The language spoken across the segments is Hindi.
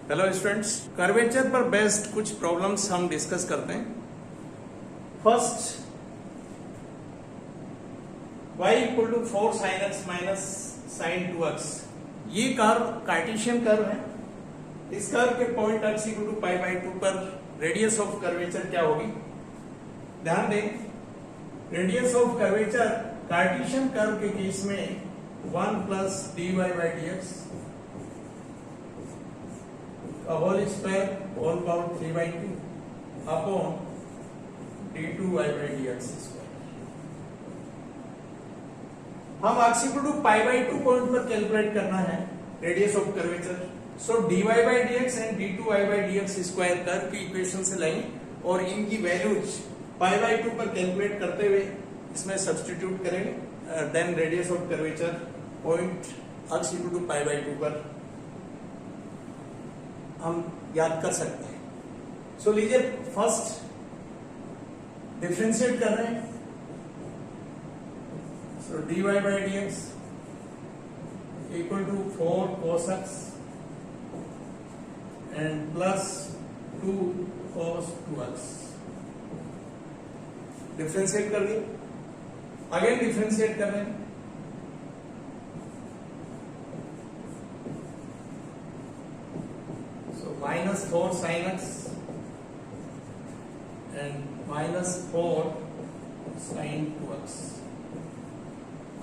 हेलो स्टूडेंट्स, कर्वेचर पर बेस्ड कुछ प्रॉब्लम्स हम डिस्कस करते हैं। First, y equal to 4 sin x minus sin 2x। ये कर्व कार्टेशियन कर्व है। इस कर्व के point x equal to pi by 2 पर रेडियस ऑफ कर्वेचर क्या होगी? ध्यान दें, radius of curvature Cartesian curve के केस में 1 plus dy by dx whole square whole power 3 by 2 upon d2y by dx square. हम x equal to pi by 2 point पर कैलकुलेट करना है radius of curvature. So dy by dx and d2y by dx square curve की इक्वेशन से लेंगे और इनकी वैल्यूज पाई बाई 2 पर कैलकुलेट करते हुए इसमें सब्स्टिट्यूट करेंगे। Then radius of curvature point x equal to pi by 2 पर हम याद कर सकते हैं। सो लीजिए, फर्स्ट डिफरेंशिएट कर रहे हैं। So dy by dx equal to 4 cos x and plus 2 cos 2x। Differentiate कर दिए, अगेन डिफरेंशिएट कर रहे हैं। minus 4 sin x and minus 4 sin 2x।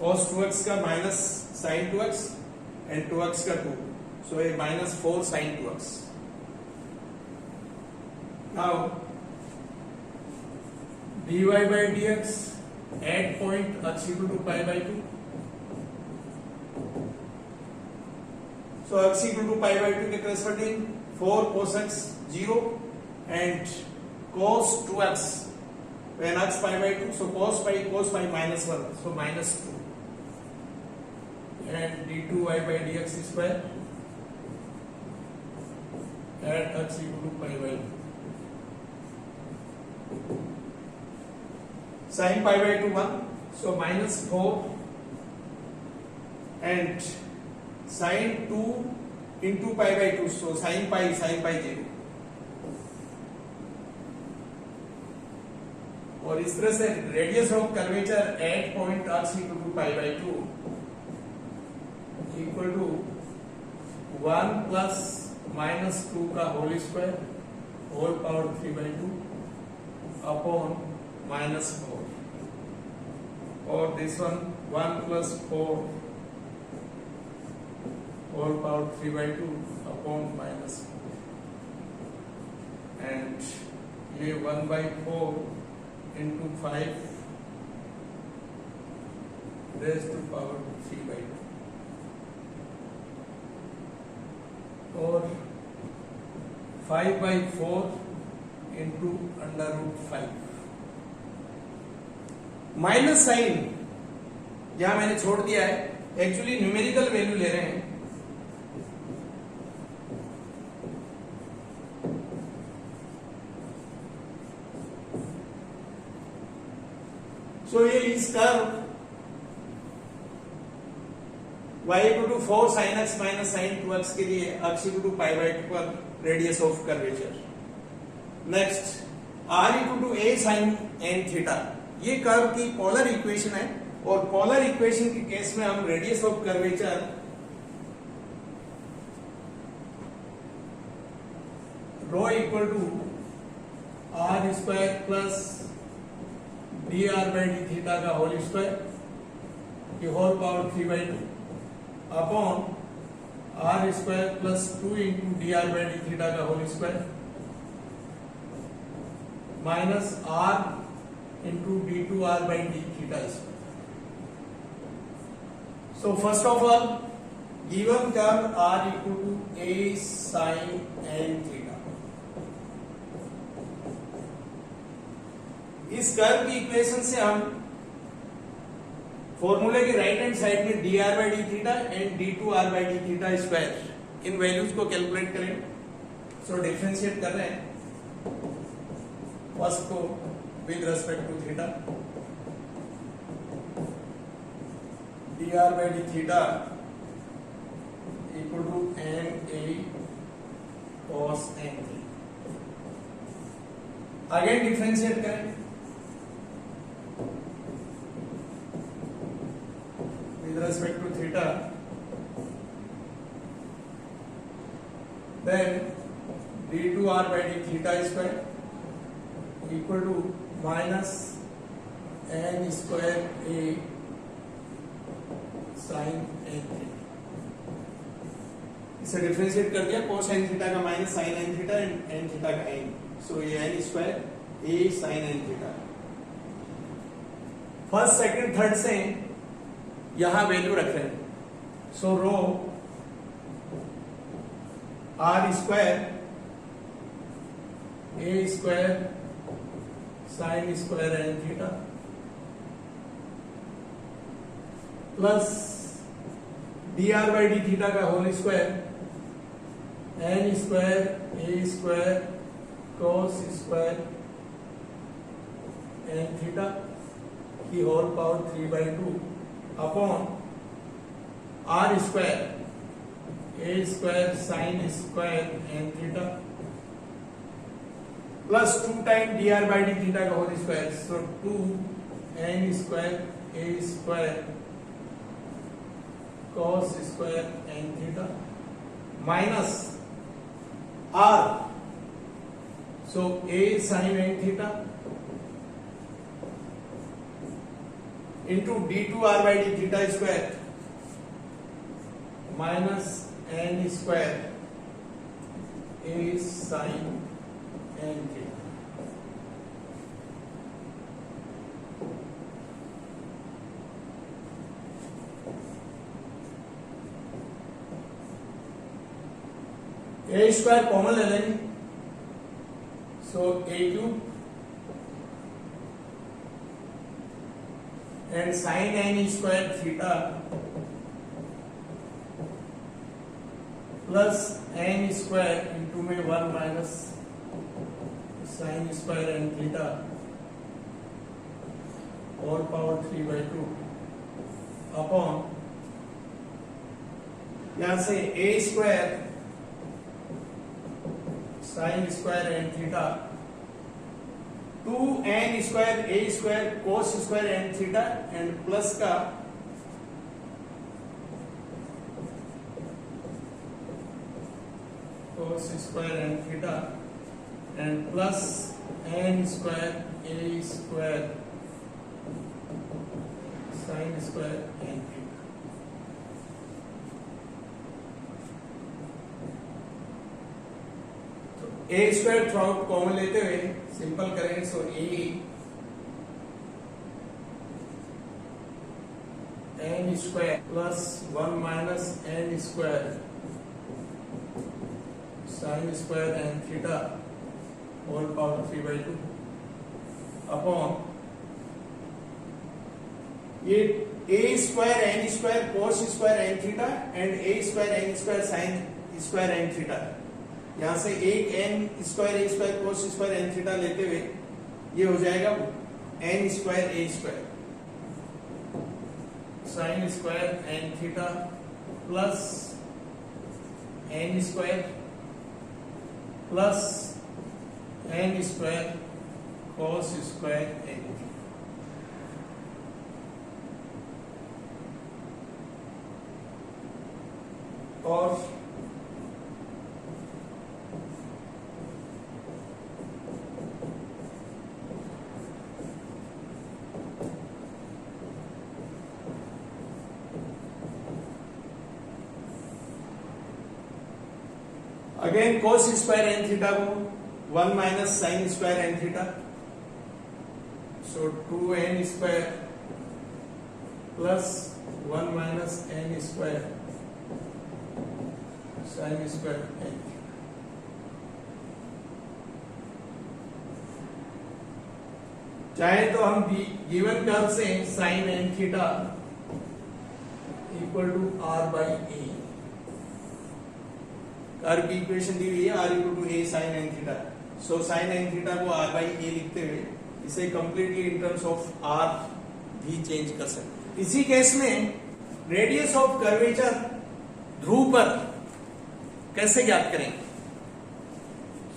cos 2x का minus sin 2x and 2x का 2, so ये minus 4 sin 2x। now dy by dx at point x equal to pi by 2, so x equal to pi by 2 के corresponding 4 cos x 0 and cos 2x when x pi by 2, so cos pi minus 1, so minus 2 and d2y by dx square at x equal to pi by 2, sin pi by 2 1, so minus 4 and sin 2 into pi by 2, so sin pi 0। और इस तरह से radius of curvature at point x equal to pi by 2 equal to 1 plus minus 2 का whole square whole power 3 by 2 upon minus 4 और this one 1 plus 4 whole power 3 by 2 upon minus 4 and ये 1 by 4 into 5 raised to power 3 by 2 और 5 by 4 into under root 5। Minus sine यहां मैंने छोड़ दिया है, एक्चुअली न्यूमेरिकल वैल्यू ले रहे हैं। तो ये इस curve y equal to 4 sin x minus sin 2x के लिए x equal to pi by 2 पर radius of curvature. Next r equal to a sin n theta, ये कर्व की पोलर इक्वेशन है और पोलर इक्वेशन के केस में हम radius of curvature rho equal to r square plus dr by d theta का होल स्क्वायर की whole power 3 by 2 upon r square plus 2 into dr by d theta का whole square minus r into d2r by d theta square. So first of all given curve r equal to a sin n theta, इस कर्व की इक्वेशन से हम फॉर्मूले की राइट हैंड साइड में dr by d theta and d2r by d theta square इन वैल्यूज को कैलकुलेट करें। सो डिफरेंशिएट कर रहे हैं फर्स्ट को with respect to theta, dr by d theta equal to n a cos n theta. Again differentiate करें with respect to theta, then d2r by d theta square equal to minus n square a sin n theta। इसे डिफरेंशिएट कर दिया, cos n थीटा का minus sin n theta and n theta का n, सो ये n square a sin n theta. First second third से यहां वैल्यू रख रहे हैं, so rho r square a square sin square n theta plus dr by d theta का whole square n square a square cos square n theta की whole power 3/2 upon r square a square sin square n theta plus 2 time dr by d theta का whole square, so 2 n square a square cos square n theta minus r, so a sin n theta into d2r by d theta square minus n square a sin n theta. a square common ले लेंगे, so a cube and sine n square theta plus n square into में 1 minus sine square n theta और पावर 3/2 अपॉन यहां से a square sine square n theta 2n square a square cos square n theta and plus का cos square n theta and plus n square a square sine square n theta. a square throughout common लेते हुए सिंपल करेंगे, so a n square plus 1 minus n square sine square n theta whole power 3/2 upon ये a square n square cos square n theta and a square n square sine square n theta. यहां से एक n square a square cos square n theta लेते हुए ये हो जाएगा n square a square sine square n theta plus n square plus n square cos square n theta. और again cos square n theta को 1 minus sine square n theta, so 2n square plus 1 minus n square sine square n। चाहे तो हम गिवन कर्व से sine n theta equal to r by a, curve की इक्वेशन दी हुई है r equal to a sine n theta, so sine n theta को r बाई ए लिखते हुए इसे completely in terms of r भी चेंज कर सकते। इसी केस में रेडियस ऑफ कर्वेचर ध्रुव पर कैसे ज्ञात करेंगे?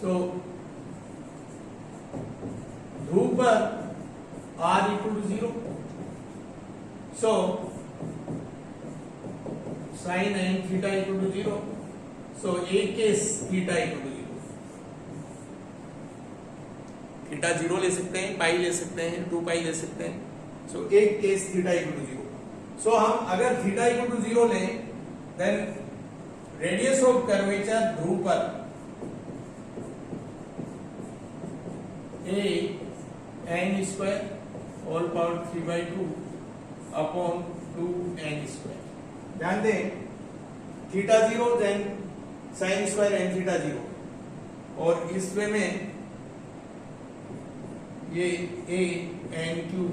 सो ध्रुव पर r equal to 0, so sine and theta equal to 0, so a case theta equal to 0, theta 0 ले सकते हैं, पाई ले सकते हैं, 2 पाई ले सकते हैं, सो एक case theta equal to 0। So हम अगर थीटा इक्वल टू 0 लें, देन रेडियस ऑफ कर्वेचर ध्रुव पर a n square all power 3/2 upon 2n square. ध्यान दें, theta 0 then sine square n theta 0, और इस वे में ये a n cube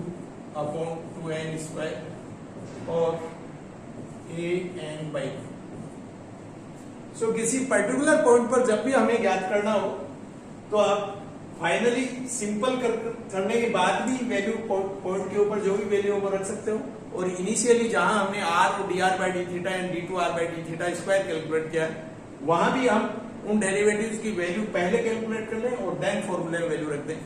upon 2n square और a n बाई 2। सो किसी पर्टिकुलर पॉइंट पर जब भी हमें ज्ञात करना हो तो आप फाइनली सिंपल करने के बाद भी वैल्यू पॉइंट के ऊपर जो भी वैल्यू वो रख सकते हो, और इनिशियली जहां हमने r को dr by d theta and d2r by d theta square calculate किया, वहां भी हम उन डेरिवेटिव्स की वैल्यू पहले कैलकुलेट कर लें और देन फॉर्मूले में वैल्यू रख दें।